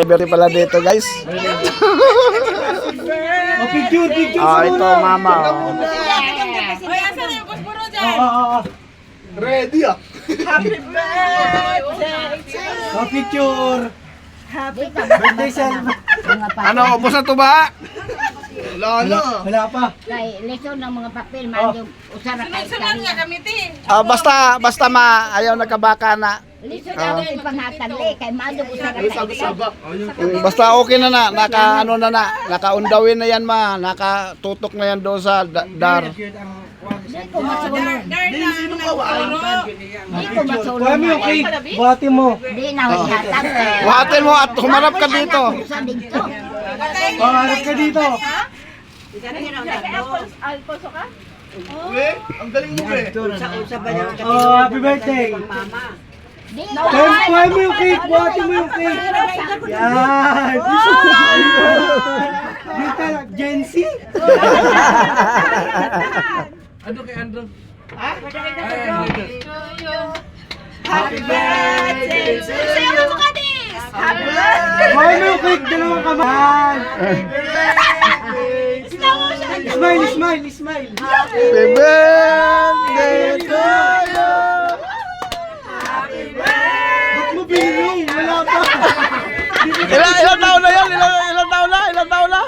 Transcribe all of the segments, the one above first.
Birthday pala dito, guys. Oh, picture Ito, mama. Hoy, asan na yung kuspuro dyan? Ready ah. Happy birthday! Oh, picture. Birthday celebrate. Ano, ubos na to ba? Wala pa. Kay leso ng mga papel, medyo usara kay Sunod-sunod nga kami, ti. Basta ayaw nagkabaka na. Leso daw ipanghatag kay medyo usara kay Basta okay na nakaundawin na yan nakatutok na yan doon sa dar. Di ko masulong. Sino ka ba? Di ko masulong. Kuha mo yung cake. Buhati mo. Di na hatag. Buhatin mo at humarap ka dito. Sa dito. Oh, harap ka dito. Alfonso ka? Oh, happy birthday. Di Kuha mo yung cake. Buhati mo yung cake. Yan. Dito lang. Gen Z. Ano kay Andrew? Happy birthday to you! Sayo mo ka, Dis! Happy birthday! Kuha mo yung cake. Dalawang kamay. Smile, smile, smile. Happy birthday to you. Ba't mo binilong? Wala pa. Ilang taon na yan? Ilang taon na?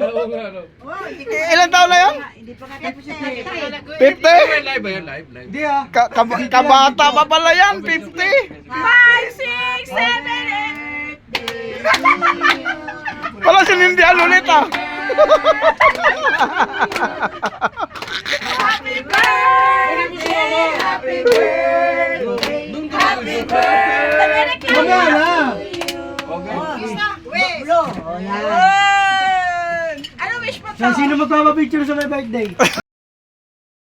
Oo nga, ano? Ilang taon na yan? 50? Live ba yan? Live? Hindi ah. Kabata pa pala yan, 50. 5, 6, 7, 8. Pala sinindihan ulit ah. Happy birthday! Happy birthday! Happy birthday! Wala na. Ano wish mo to? Sino magpapapicture sa my birthday?